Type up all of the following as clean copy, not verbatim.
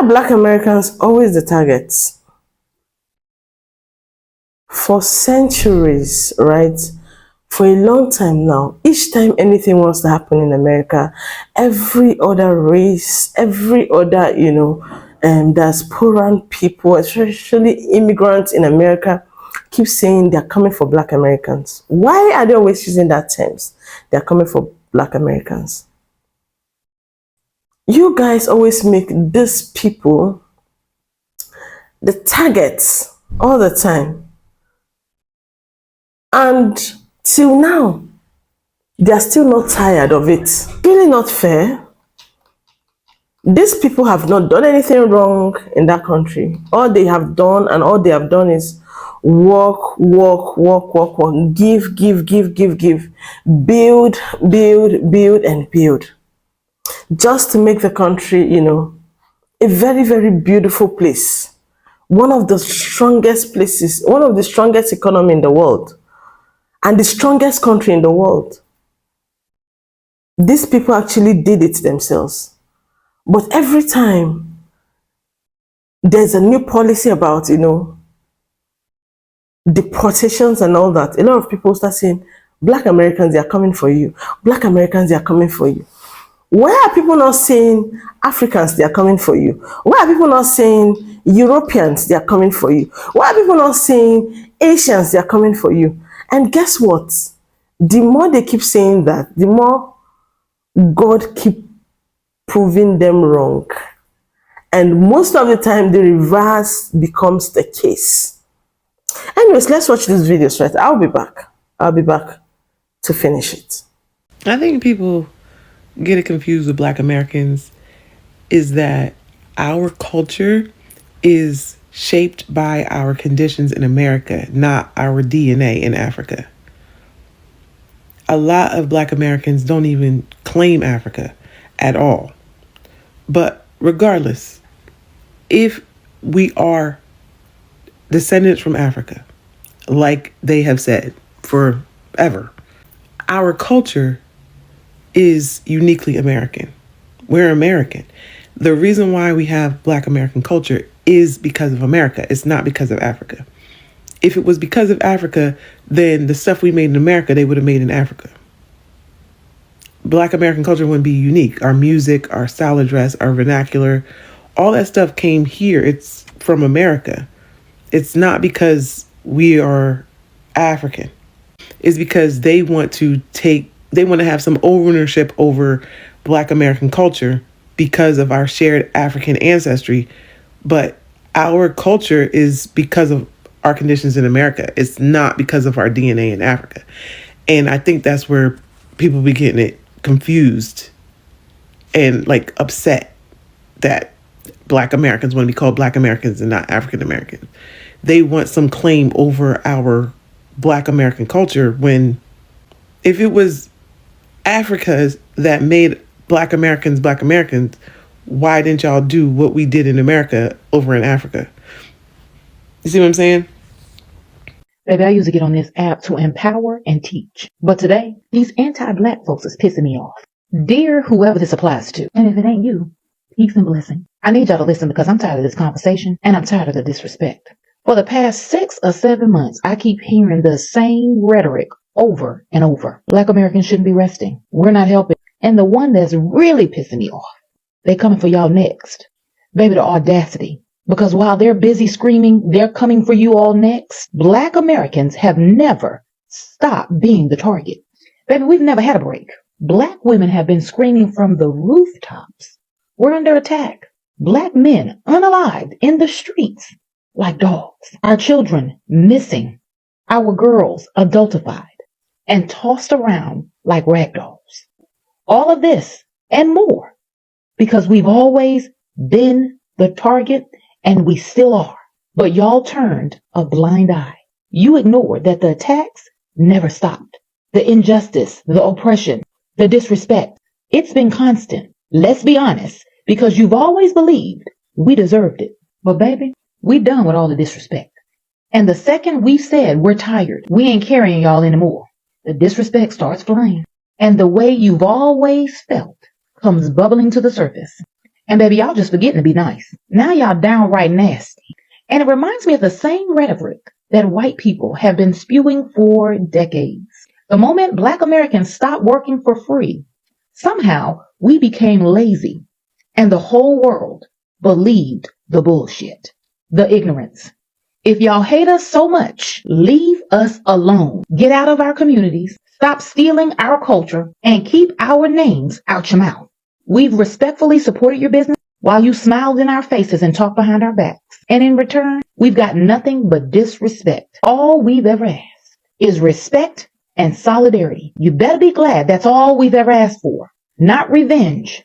are Black Americans always the targets? For centuries, right? For a long time now, each time anything wants to happen in America, every other race, every other, diasporan people, especially immigrants in America, keep saying they're coming for Black Americans. Why are they always using that terms? They're coming for Black Americans. You guys always make these people the targets all the time. And till now, they are still not tired of it. Really not fair. These people have not done anything wrong in that country. All they have done and all they have done is work, give, build, and build. Just to make the country, a very, very beautiful place. One of the strongest places, one of the strongest economy in the world, and the strongest country in the world. These people actually did it themselves. But every time there's a new policy about, deportations and all that, a lot of people start saying, Black Americans, they are coming for you. Black Americans, they are coming for you. Why are people not saying Africans, they are coming for you? Why are people not saying Europeans, they are coming for you? Why are people not saying Asians, they are coming for you? And guess what? The more they keep saying that, the more God keep proving them wrong. And most of the time, the reverse becomes the case. Anyways, let's watch these videos, right? I'll be back to finish it. I think people get it confused with Black Americans is that our culture is shaped by our conditions in America, not our DNA in Africa. A lot of Black Americans don't even claim Africa at all. But regardless, if we are descendants from Africa, like they have said forever, our culture is uniquely American. We're American. The reason why we have Black American culture is because of America. It's not because of Africa. If it was because of Africa, then the stuff we made in America, they would have made in Africa. Black American culture wouldn't be unique. Our music, our style of dress, our vernacular, all that stuff came here. It's from America. It's not because we are African. It's because they want to have some ownership over Black American culture because of our shared African ancestry. But our culture is because of our conditions in America. It's not because of our DNA in Africa. And I think that's where people be getting it confused and like upset that Black Americans want to be called Black Americans and not African Americans. They want some claim over our Black American culture when if it was Africa that made Black Americans, why didn't y'all do what we did in America over in Africa? You see what I'm saying? Baby, I usually get on this app to empower and teach. But today, these anti-Black folks is pissing me off. Dear whoever this applies to, and if it ain't you, peace and blessing. I need y'all to listen because I'm tired of this conversation and I'm tired of the disrespect. For the past 6 or 7 months, I keep hearing the same rhetoric over and over. Black Americans shouldn't be resting. We're not helping. And the one that's really pissing me off, they coming for y'all next. Baby, the audacity. Because while they're busy screaming, they're coming for you all next, Black Americans have never stopped being the target. Baby, we've never had a break. Black women have been screaming from the rooftops. We're under attack. Black men unalived in the streets like dogs. Our children missing. Our girls adultified and tossed around like rag dolls. All of this and more because we've always been the target and we still are. But y'all turned a blind eye. You ignored that the attacks never stopped. The injustice, the oppression, the disrespect, it's been constant. Let's be honest, because you've always believed we deserved it. But baby, we done with all the disrespect. And the second we said we're tired, we ain't carrying y'all anymore, the disrespect starts flying. And the way you've always felt comes bubbling to the surface. And baby, y'all just forgetting to be nice. Now y'all downright nasty. And it reminds me of the same rhetoric that white people have been spewing for decades. The moment Black Americans stopped working for free, somehow we became lazy and the whole world believed the bullshit, the ignorance. If y'all hate us so much, leave us alone. Get out of our communities, stop stealing our culture, and keep our names out your mouth. We've respectfully supported your business while you smiled in our faces and talked behind our backs. And in return, we've got nothing but disrespect. All we've ever asked is respect and solidarity. You better be glad that's all we've ever asked for, not revenge,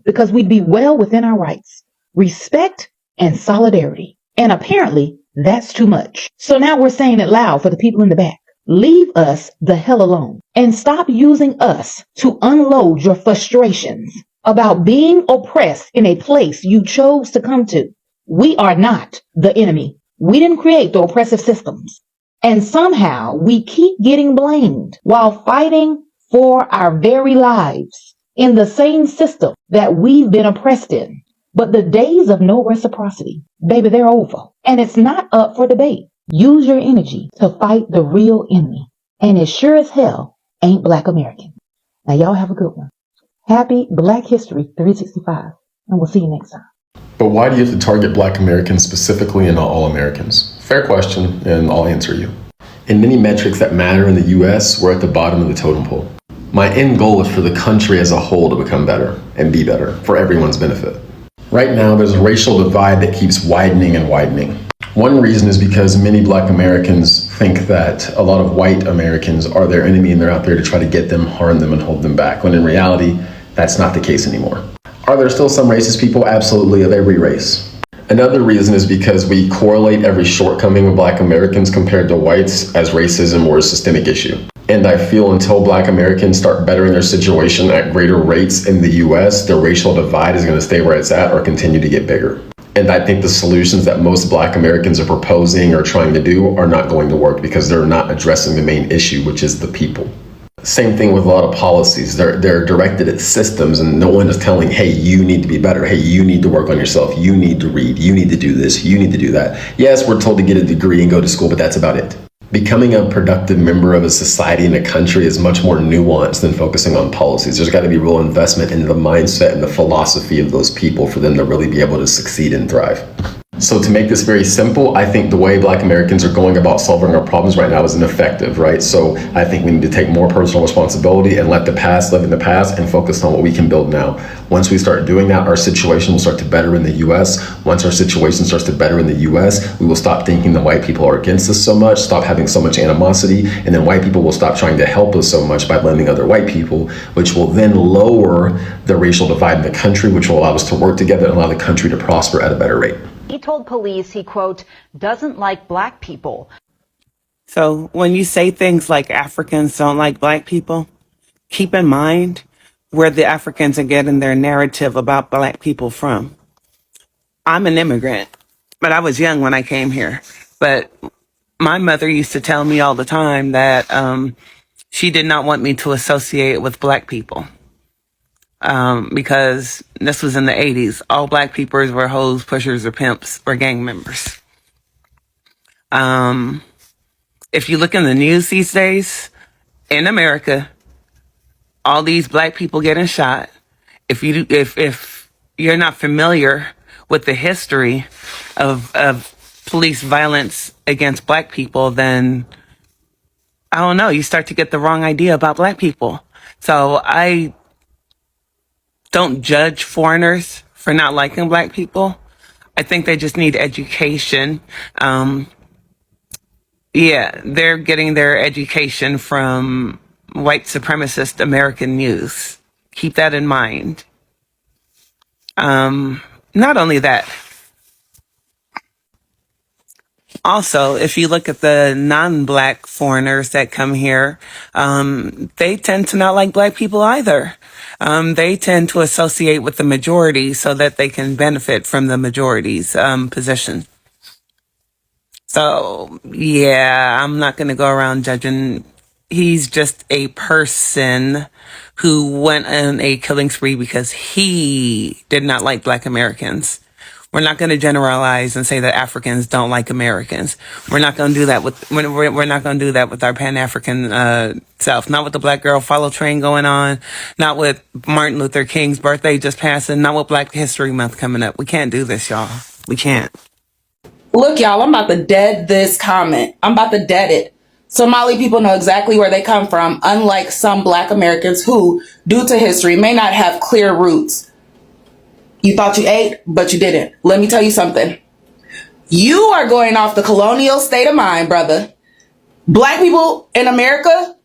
because we'd be well within our rights. Respect and solidarity. And apparently, that's too much. So now we're saying it loud for the people in the back. Leave us the hell alone and stop using us to unload your frustrations about being oppressed in a place you chose to come to. We are not the enemy. We didn't create the oppressive systems. And somehow we keep getting blamed while fighting for our very lives in the same system that we've been oppressed in. But the days of no reciprocity, baby, they're over. And it's not up for debate. Use your energy to fight the real enemy. And it sure as hell ain't Black American. Now y'all have a good one. Happy Black History 365. And we'll see you next time. But why do you have to target Black Americans specifically and not all Americans? Fair question, and I'll answer you. In many metrics that matter in the US, we're at the bottom of the totem pole. My end goal is for the country as a whole to become better and be better for everyone's benefit. Right now, there's a racial divide that keeps widening and widening. One reason is because many Black Americans think that a lot of white Americans are their enemy and they're out there to try to get them, harm them, and hold them back, when in reality, that's not the case anymore. Are there still some racist people? Absolutely, of every race. Another reason is because we correlate every shortcoming of Black Americans compared to whites as racism or a systemic issue. And I feel until Black Americans start bettering their situation at greater rates in the US, the racial divide is going to stay where it's at or continue to get bigger. And I think the solutions that most Black Americans are proposing or trying to do are not going to work because they're not addressing the main issue, which is the people. Same thing with a lot of policies. They're directed at systems and no one is telling, hey, you need to be better. Hey, you need to work on yourself. You need to read. You need to do this. You need to do that. Yes, we're told to get a degree and go to school, but that's about it. Becoming a productive member of a society and a country is much more nuanced than focusing on policies. There's got to be real investment in the mindset and the philosophy of those people for them to really be able to succeed and thrive. So to make this very simple, I think the way Black Americans are going about solving our problems right now is ineffective, right? So I think we need to take more personal responsibility and let the past live in the past and focus on what we can build now. Once we start doing that, our situation will start to better in the US. Once our situation starts to better in the US, we will stop thinking that white people are against us so much, stop having so much animosity, and then white people will stop trying to help us so much by blaming other white people, which will then lower the racial divide in the country, which will allow us to work together and allow the country to prosper at a better rate. He told police he, quote, doesn't like Black people. So when you say things like Africans don't like Black people, keep in mind where the Africans are getting their narrative about Black people from. I'm an immigrant, but I was young when I came here. But my mother used to tell me all the time that she did not want me to associate with Black people. Because this was in the 80s. All Black people were hoes, pushers, or pimps, or gang members. If you look in the news these days, in America, all these Black people getting shot. If you're not familiar with the history of police violence against Black people, then I don't know, you start to get the wrong idea about Black people. So I don't judge foreigners for not liking Black people. I think they just need education. They're getting their education from white supremacist American news. Keep that in mind. Not only that, also, if you look at the non-Black foreigners that come here, they tend to not like Black people either. They tend to associate with the majority so that they can benefit from the majority's position. So, yeah, I'm not going to go around judging He's just a person who went on a killing spree because he did not like Black Americans. We're not going to generalize and say that Africans don't like Americans. We're not going to do that with we're not going to do that with our Pan-African self. Not with the Black Girl Follow train going on. Not with Martin Luther King's birthday just passing. Not with Black History Month coming up. We can't do this, y'all. We can't. Look, y'all, I'm about to dead this comment. I'm about to dead it. Somali people know exactly where they come from, unlike some Black Americans who, due to history, may not have clear roots. You thought you ate, but you didn't. Let me tell you something. You are going off the colonial state of mind, brother. Black people in America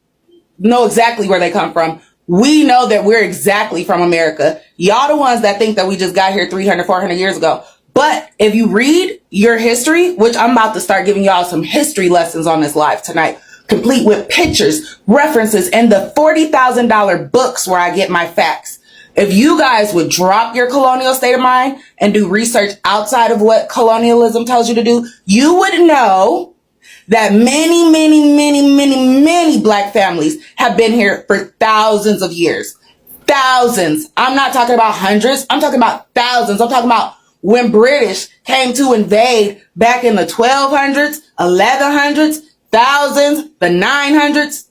know exactly where they come from. We know that we're exactly from America. Y'all the ones that think that we just got here 300, 400 years ago. But if you read your history, which I'm about to start giving y'all some history lessons on this live tonight, complete with pictures, references, and the $40,000 books where I get my facts. If you guys would drop your colonial state of mind and do research outside of what colonialism tells you to do, you would know that many Black families have been here for thousands of years. Thousands. I'm not talking about hundreds. I'm talking about thousands. I'm talking about when British came to invade back in the 1200s, 1100s, thousands, the 900s.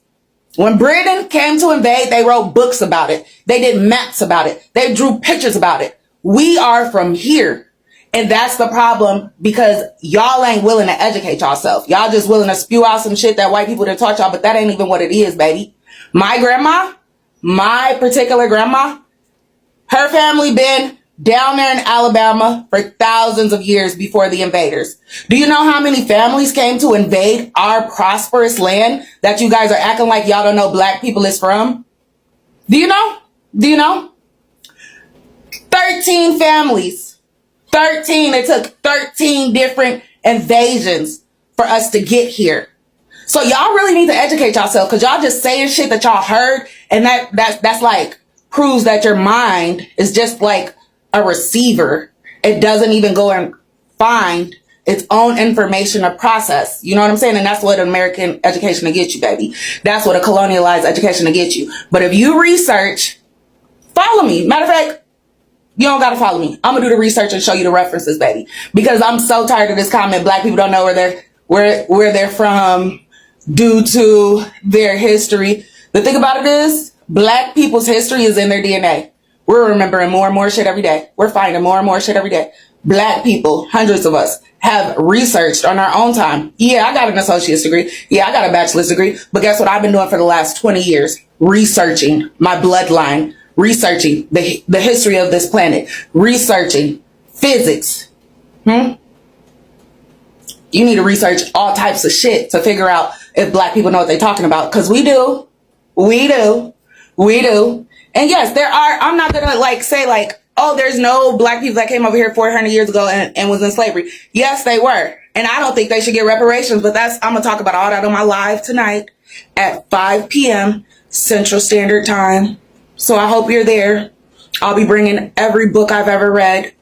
When Britain came to invade, they wrote books about it. They did maps about it. They drew pictures about it. We are from here. And that's the problem, because y'all ain't willing to educate yourself. Y'all just willing to spew out some shit that white people done taught y'all, but that ain't even what it is, baby. My grandma, my particular grandma, her family been down there in Alabama for thousands of years before the invaders. Do you know how many families came to invade our prosperous land that you guys are acting like y'all don't know Black people is from? Do you know? Do you know? 13 families. 13. It took 13 different invasions for us to get here. So y'all really need to educate yourself, because y'all just saying shit that y'all heard, and that's like proves that your mind is just like a receiver. It doesn't even go and find its own information or process. You know what I'm saying? And that's what American education will get you, baby. That's what a colonialized education will get you. But if you research, follow me. Matter of fact, you don't got to follow me. I'm going to do the research and show you the references, baby. Because I'm so tired of this comment. Black people don't know where they're from due to their history. The thing about it is, Black people's history is in their DNA. We're remembering more and more shit every day. We're finding more and more shit every day. Black people, hundreds of us, have researched on our own time. Yeah, I got an associate's degree. Yeah, I got a bachelor's degree. But guess what I've been doing for the last 20 years? Researching my bloodline, researching the history of this planet, researching physics. You need to research all types of shit to figure out if Black people know what they're talking about. Because we do. We do. We do. And yes, there are, I'm not going to say oh, there's no Black people that came over here 400 years ago and was in slavery. Yes, they were. And I don't think they should get reparations, but I'm going to talk about all that on my live tonight at 5 p.m. Central Standard Time. So I hope you're there. I'll be bringing every book I've ever read.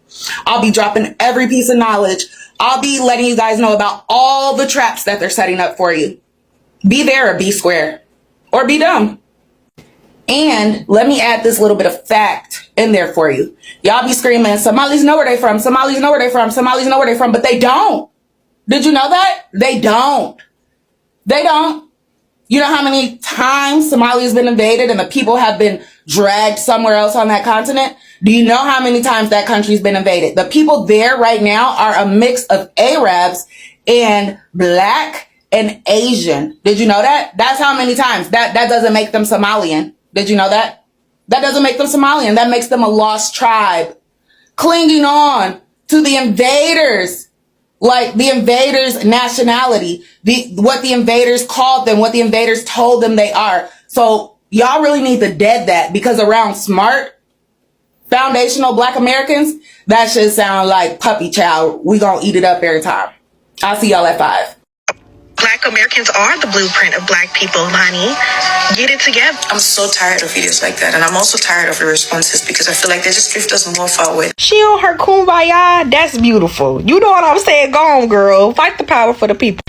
I'll be dropping every piece of knowledge. I'll be letting you guys know about all the traps that they're setting up for you. Be there or be square. Or be dumb. And let me add this little bit of fact in there for you. Y'all be screaming, Somalis know where they from, Somalis know where they from, Somalis know where they from, but they don't. Did you know that? They don't. They don't. You know how many times Somalia has been invaded and the people have been dragged somewhere else on that continent? Do you know how many times that country's been invaded? The people there right now are a mix of Arabs and Black and Asian. Did you know that? That's how many times. That doesn't make them Somalian. Did you know that? That doesn't make them Somalian. That makes them a lost tribe, clinging on to the invaders, like the invaders' nationality, what the invaders called them, what the invaders told them they are. So y'all really need to dead that, because around smart, foundational Black Americans, that should sound like puppy chow. We gonna eat it up every time. I'll see y'all at 5. Black Americans are the blueprint of Black people, honey. Get it together. I'm so tired of videos like that, and I'm also tired of the responses, because I feel like they just drift us more far away. She on her kumbaya. That's beautiful. You know what I'm saying? Go on, girl. Fight the power for the people.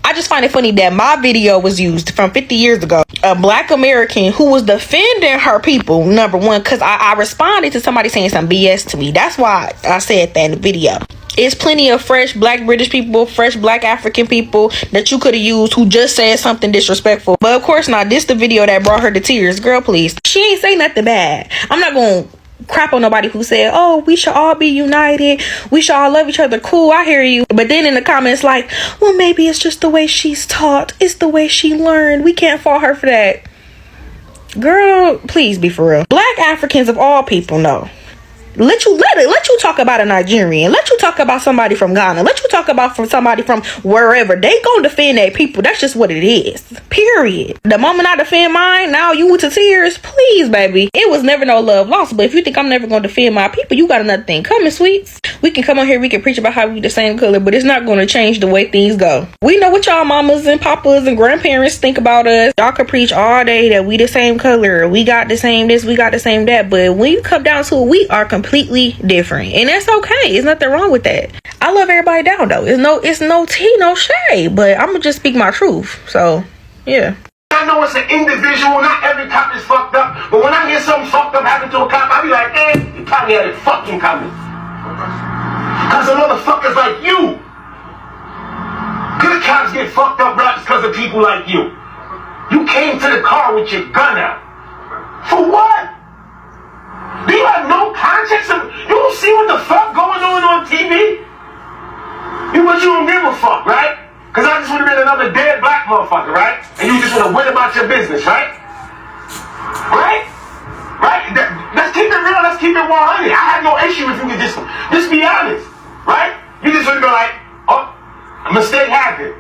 I just find it funny that my video was used from 50 years ago. A black American who was defending her people, number one, because I responded to somebody saying some BS to me. That's why I said that in the video. It's plenty of fresh black British people, fresh black African people that you could have used who just said something disrespectful. But of course not. This the video that brought her to tears. Girl, please. She ain't say nothing bad. I'm not going to crap on nobody who said, oh, we should all be united, we should all love each other. Cool, I hear you. But then in the comments like, well, maybe it's just the way she's taught, it's the way she learned, we can't fault her for that. Girl, please be for real. Black Africans of all people know. Let you talk about a Nigerian, let you talk about somebody from Ghana, let you talk about somebody from wherever. They gonna defend their people. That's just what it is, period. The moment I defend mine, now you went to tears. Please, baby, it was never no love lost. But if you think I'm never gonna defend my people, you got another thing coming, sweets. We can come on here, we can preach about how we the same color, but it's not gonna change the way things go. We know what y'all mamas and papas and grandparents think about us. Y'all can preach all day that we the same color, we got the same this, we got the same that, but when you come down to it, we are completely different, and that's okay. There's nothing wrong with that. I love everybody down though. It's no tea, no shade, but I'm gonna just speak my truth. So yeah. I know it's an individual, not every cop is fucked up, but when I hear something fucked up happen to a cop, I be like, you probably had it fucking coming. Cause of motherfuckers like you. Good cops get fucked up right because of people like you. You came to the car with your gun out. For what? Do you have no conscience? You don't see what the fuck going on TV? But you don't give a fuck, right? Because I just would have been another dead black motherfucker, right? And you just would have went about your business, right? Right? Right? Let's keep it real. Let's keep it 100. I have no issue if you could just be honest, right? You just would have been like, oh, a mistake happened.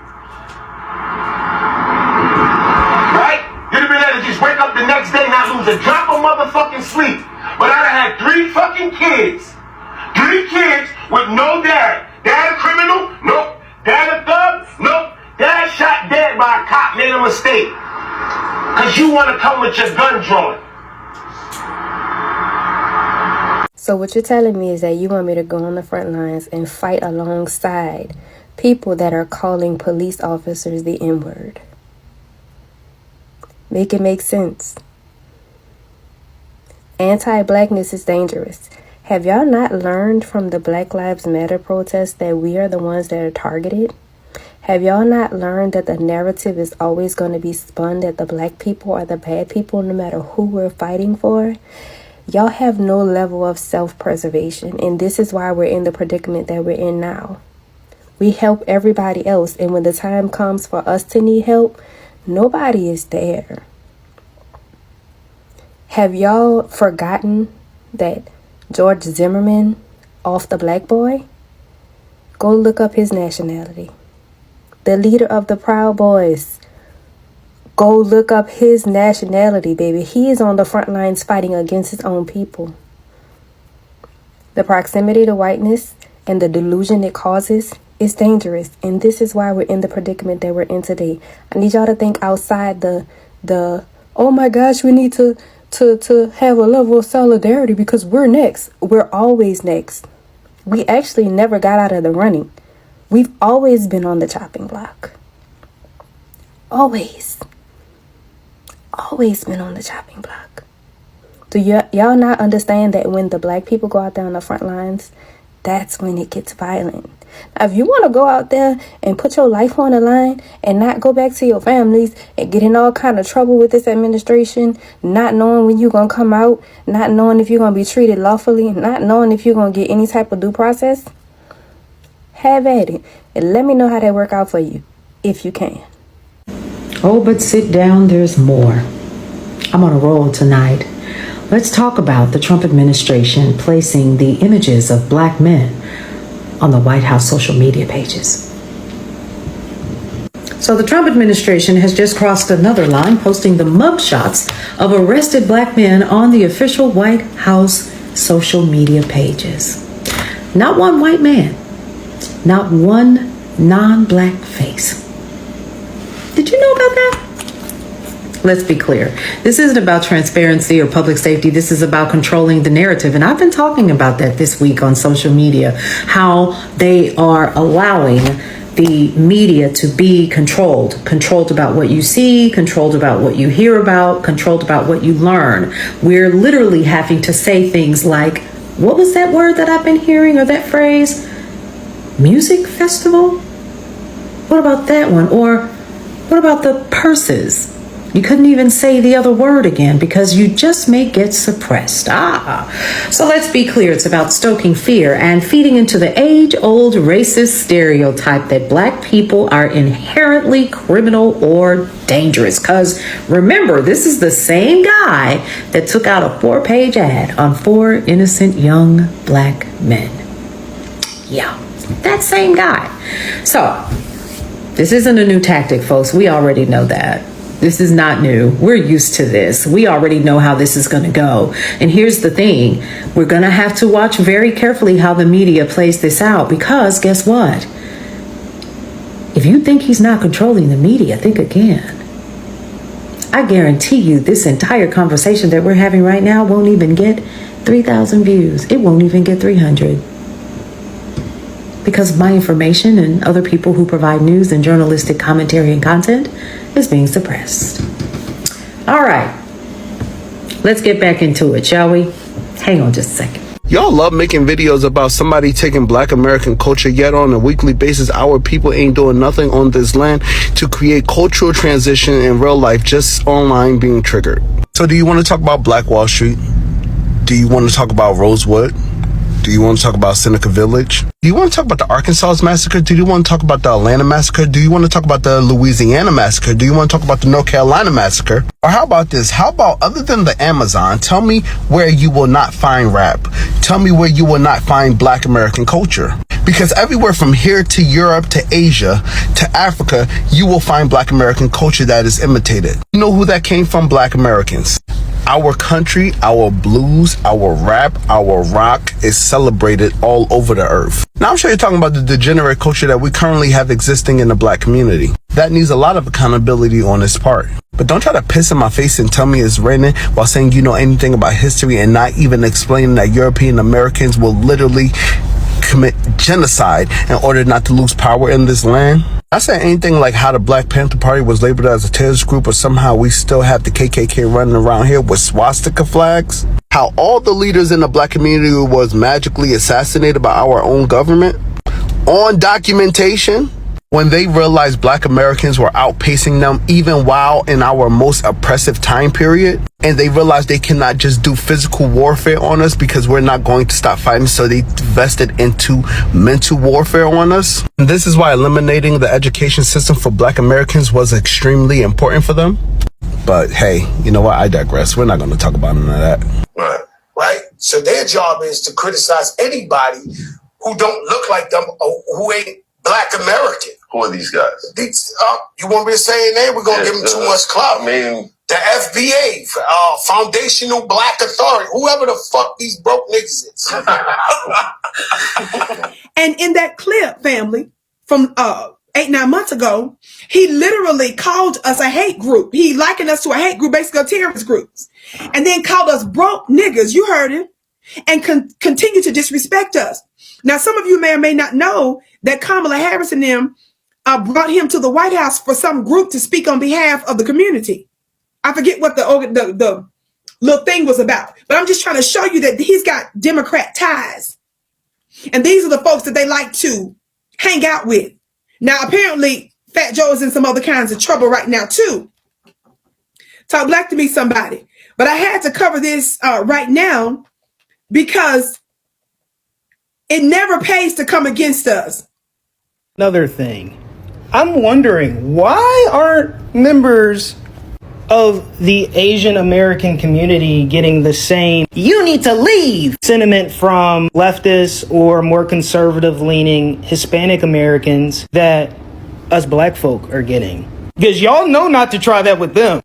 Right? You'd have been able to just wake up the next day and not lose a drop of motherfucking sleep. But I'd have had 3 fucking kids. 3 kids with no dad. Dad a criminal? Nope. Dad a thug? Nope. Dad shot dead by a cop, made a mistake. Cause you wanna come with your gun drawn. So what you're telling me is that you want me to go on the front lines and fight alongside people that are calling police officers the N-word. Make it make sense. Anti-blackness is dangerous. Have y'all not learned from the Black Lives Matter protests that we are the ones that are targeted? Have y'all not learned that the narrative is always going to be spun that the black people are the bad people no matter who we're fighting for? Y'all have no level of self-preservation, and this is why we're in the predicament that we're in now. We help everybody else, and when the time comes for us to need help, nobody is there. Have y'all forgotten that George Zimmerman off the Black Boy? Go look up his nationality. The leader of the Proud Boys. Go look up his nationality, baby. He is on the front lines fighting against his own people. The proximity to whiteness and the delusion it causes is dangerous. And this is why we're in the predicament that we're in today. I need y'all to think outside the oh my gosh, we need to have a level of solidarity because we're next. We're always next. We actually never got out of the running. We've always been on the chopping block. Always been on the chopping block. Do y'all not understand that when the black people go out there on the front lines, that's when it gets violent? Now, if you want to go out there and put your life on the line and not go back to your families and get in all kind of trouble with this administration, not knowing when you're going to come out, not knowing if you're going to be treated lawfully, not knowing if you're going to get any type of due process, have at it. And let me know how that work out for you, if you can. Oh, but sit down, there's more. I'm on a roll tonight. Let's talk about the Trump administration placing the images of black men on the White House social media pages. So the Trump administration has just crossed another line, posting the mugshots of arrested black men on the official White House social media pages. Not one white man, not one non-black face. Did you know about that? Let's be clear. This isn't about transparency or public safety. This is about controlling the narrative. And I've been talking about that this week on social media, how they are allowing the media to be controlled about what you see, controlled about what you hear about, controlled about what you learn. We're literally having to say things like, what was that word that I've been hearing, or that phrase? Music festival? What about that one? Or what about the purses? You couldn't even say the other word again because you just may get suppressed. So let's be clear. It's about stoking fear and feeding into the age-old racist stereotype that black people are inherently criminal or dangerous. Because remember, this is the same guy that took out a 4-page ad on 4 innocent young black men. Yeah, that same guy. So this isn't a new tactic, folks. We already know that. This is not new. We're used to this. We already know how this is going to go. And here's the thing. We're going to have to watch very carefully how the media plays this out, because guess what? If you think he's not controlling the media, think again. I guarantee you this entire conversation that we're having right now won't even get 3,000 views. It won't even get 300. Because my information and other people who provide news and journalistic commentary and content is being suppressed. All right, let's get back into it, shall we? Hang on just a second. Y'all love making videos about somebody taking black American culture, yet on a weekly basis, our people ain't doing nothing on this land to create cultural transition in real life, just online being triggered. So do you want to talk about Black Wall Street? Do you want to talk about Rosewood? Do you want to talk about Seneca Village? Do you want to talk about the Arkansas massacre? Do you want to talk about the Atlanta massacre? Do you want to talk about the Louisiana massacre? Do you want to talk about the North Carolina massacre? Or how about this? How about, other than the Amazon, tell me where you will not find rap. Tell me where you will not find black American culture. Because everywhere from here to Europe to Asia to Africa, you will find black American culture that is imitated. You know who that came from? Black Americans. Our country, our blues, our rap, our rock is celebrated all over the earth. Now I'm sure you're talking about the degenerate culture that we currently have existing in the black community. That needs a lot of accountability on its part. But don't try to piss in my face and tell me it's raining while saying you know anything about history and not even explaining that European Americans will literally commit genocide in order not to lose power in this land. I said anything like how the Black Panther Party was labeled as a terrorist group, or somehow we still have the KKK running around here with swastika flags. How all the leaders in the black community was magically assassinated by our own government on documentation when they realized black Americans were outpacing them even while in our most oppressive time period. And they realized they cannot just do physical warfare on us because we're not going to stop fighting. So they invested into mental warfare on us. And this is why eliminating the education system for black Americans was extremely important for them. But hey, you know what? I digress. We're not going to talk about none of that. Right? So their job is to criticize anybody who don't look like them or who ain't black American. Who are these guys? You want me to say their name? We're going to give them too much clout. I mean, the FBA, Foundational Black Authority, whoever the fuck these broke niggas is. And in that clip, family, from 8-9 months ago, he literally called us a hate group. He likened us to a hate group, basically a terrorist group. And then called us broke niggas, you heard him, and continue to disrespect us. Now, some of you may or may not know that Kamala Harris and them brought him to the White House for some group to speak on behalf of the community. I forget what the little thing was about, but I'm just trying to show you that he's got Democrat ties. And these are the folks that they like to hang out with. Now, apparently, Fat Joe is in some other kinds of trouble right now, too. Talk black to me, somebody. But I had to cover this right now because it never pays to come against us. Another thing, I'm wondering, why aren't members of the Asian American community getting the same "you need to leave" sentiment from leftists or more conservative leaning Hispanic Americans that us black folk are getting? Because y'all know not to try that with them.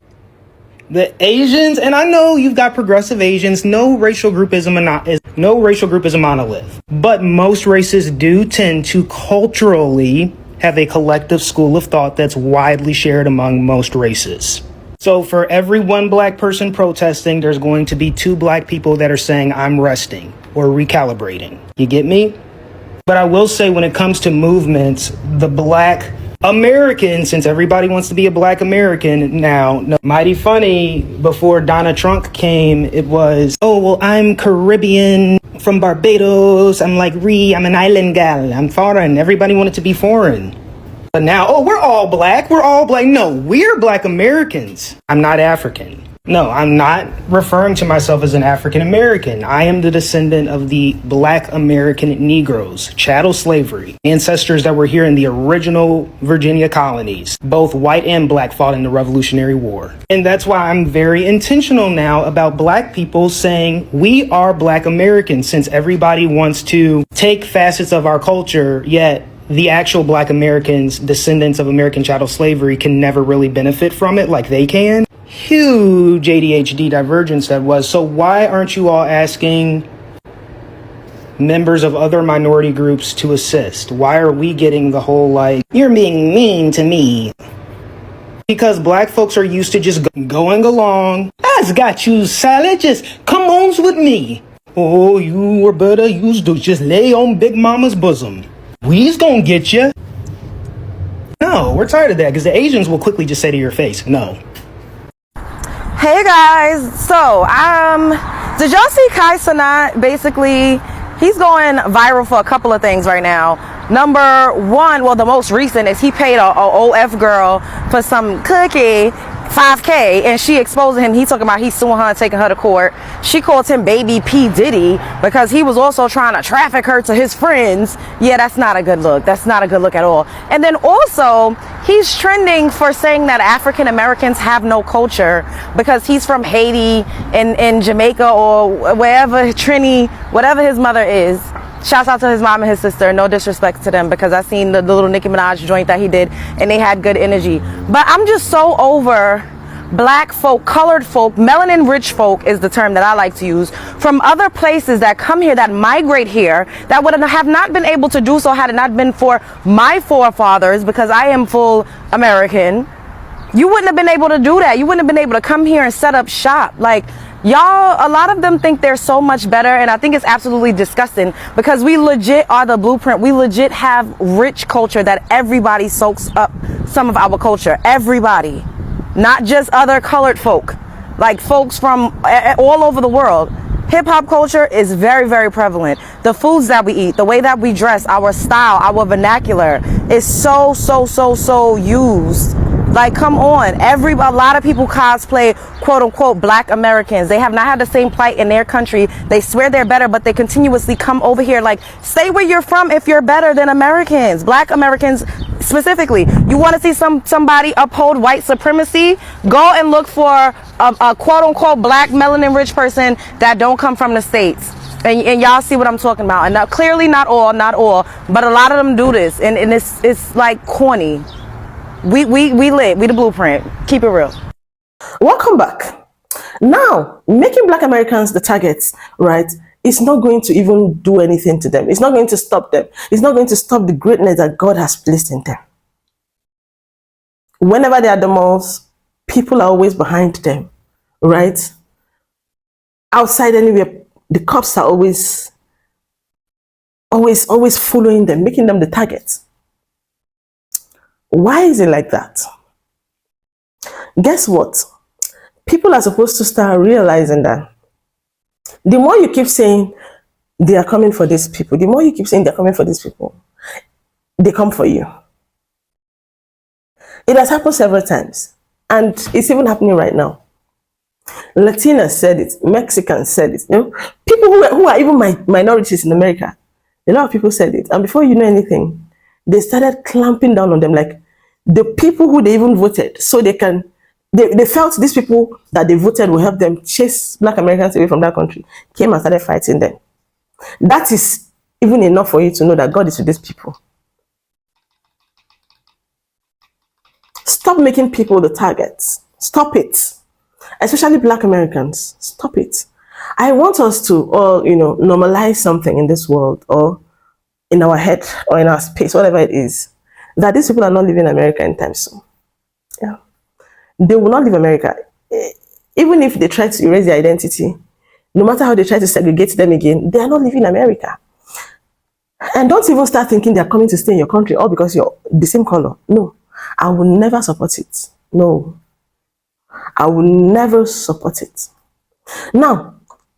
The Asians, and I know you've got progressive Asians, no racial group is a monolith, but most races do tend to culturally have a collective school of thought that's widely shared among most races. So for every one black person protesting, there's going to be 2 black people that are saying, I'm resting or recalibrating. You get me? But I will say when it comes to movements, the black American, since everybody wants to be a black American now, mighty funny, before Donna Trump came, it was, oh, well, I'm Caribbean from Barbados. I'm like, I'm an island gal. I'm foreign. Everybody wanted to be foreign. But now, oh, we're all black. We're all black. No, we're black Americans. I'm not African. No, I'm not referring to myself as an African American. I am the descendant of the black American Negroes, chattel slavery, ancestors that were here in the original Virginia colonies. Both white and black fought in the Revolutionary War. And that's why I'm very intentional now about black people saying we are black Americans, since everybody wants to take facets of our culture, yet the actual black Americans, descendants of American chattel slavery, can never really benefit from it like they can. Huge ADHD divergence that was. So why aren't you all asking members of other minority groups to assist? Why are we getting the whole like, you're being mean to me? Because black folks are used to just going along. I's got you, Sally, just come on with me. Oh, you were better used to just lay on Big Mama's bosom. We's gonna get you. No, we're tired of that, because the Asians will quickly just say to your face, no. Hey guys, so did y'all see Kai Cenat? Basically, he's going viral for a couple of things right now. Number one, well, the most recent is he paid a OF girl for some cookie, $5K, and she exposing him. He talking about he's suing her and taking her to court. She called him baby P. Diddy because he was also trying to traffic her to his friends. Yeah, that's not a good look. That's not a good look at all. And then also, he's trending for saying that African Americans have no culture because he's from Haiti and Jamaica or wherever, Trini, whatever his mother is. Shouts out to his mom and his sister. No disrespect to them, because I seen the little Nicki Minaj joint that he did and they had good energy. But I'm just so over black folk, colored folk, melanin rich folk is the term that I like to use, from other places that come here, that migrate here, that would have not been able to do so had it not been for my forefathers, because I am full American. You wouldn't have been able to do that. You wouldn't have been able to come here and set up shop. Like, y'all, a lot of them think they're so much better, and I think it's absolutely disgusting, because we legit are the blueprint. We legit have rich culture that everybody soaks up some of our culture. Everybody. Not just other colored folk. Like folks from all over the world. Hip-hop culture is very, very prevalent. The foods that we eat, the way that we dress, our style, our vernacular is so used. Like, come on. A lot of people cosplay quote unquote black Americans. They have not had the same plight in their country. They swear they're better, but they continuously come over here. Like, stay where you're from if you're better than Americans. Black Americans specifically. You want to see somebody uphold white supremacy? Go and look for a quote unquote black melanin rich person that don't come from the States. And y'all see what I'm talking about. And now, clearly not all, but a lot of them do this. And it's like corny. We lit. We the blueprint. Keep it real. Welcome back. Now, making black Americans the targets, right, is not going to even do anything to them. It's not going to stop them. It's not going to stop the greatness that God has placed in them. Whenever they are the most, people are always behind them, right? Outside anywhere, the cops are always following them, making them the target. Why is it like that? Guess what? People are supposed to start realizing that the more you keep saying they are coming for these people, the more you keep saying they're coming for these people, they come for you. It has happened several times, and it's even happening right now. Latinas said it, Mexicans said it, you know, people who are even minorities in America, a lot of people said it, and before you know anything, they started clamping down on them, like the people who they even voted, so they felt these people that they voted will help them chase black Americans away from that country, came and started fighting them. That is even enough for you to know that God is with these people. Stop making people the targets. Stop it. Especially black Americans. Stop it. I want us to all, normalize something in this world, or in our head, or in our space, whatever it is, that these people are not living in America anytime soon. Yeah. They will not leave America. Even if they try to erase their identity, no matter how they try to segregate them again, they are not leaving America. And don't even start thinking they're coming to stay in your country all because you're the same color. No, I will never support it. No, I will never support it. Now,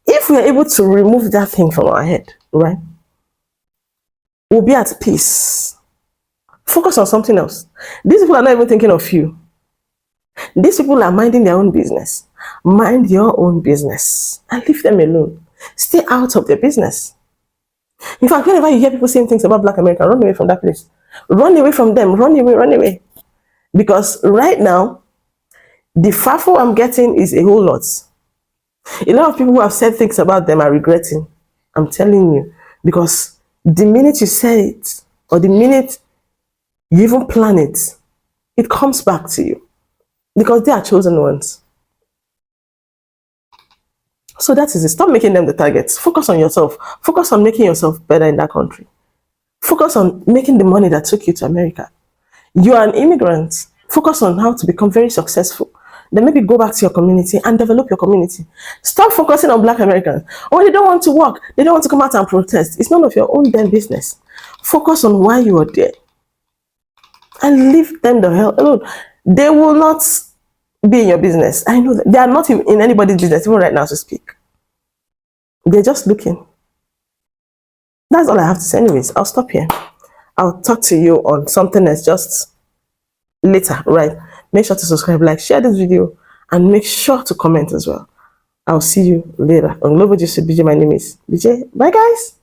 if we are able to remove that thing from our head, right, we'll be at peace. Focus on something else. These people are not even thinking of you. These people are minding their own business. Mind your own business and leave them alone. Stay out of their business. In fact, whenever you hear people saying things about Black America, run away from that place. Run away from them. Run away, run away. Because right now, the FAFO I'm getting is a whole lot. A lot of people who have said things about them are regretting. I'm telling you. Because the minute you say it, or the minute you even plan it, it comes back to you. Because they are chosen ones. So that is it. Stop making them the targets. Focus on yourself. Focus on making yourself better in that country. Focus on making the money that took you to America. You are an immigrant. Focus on how to become very successful. Then maybe go back to your community and develop your community. Stop focusing on Black Americans. Oh, they don't want to work. They don't want to come out and protest. It's none of your own damn business. Focus on why you are there. And leave them the hell alone. They will not be in your business. I know that. They are not in anybody's business, even right now to speak. They're just looking. That's all I have to say. Anyways, I'll stop here. I'll talk to you on something that's just later, right? Make sure to subscribe, like, share this video, and make sure to comment as well. I'll see you later. On Global GC BJ, my name is BJ. Bye, guys.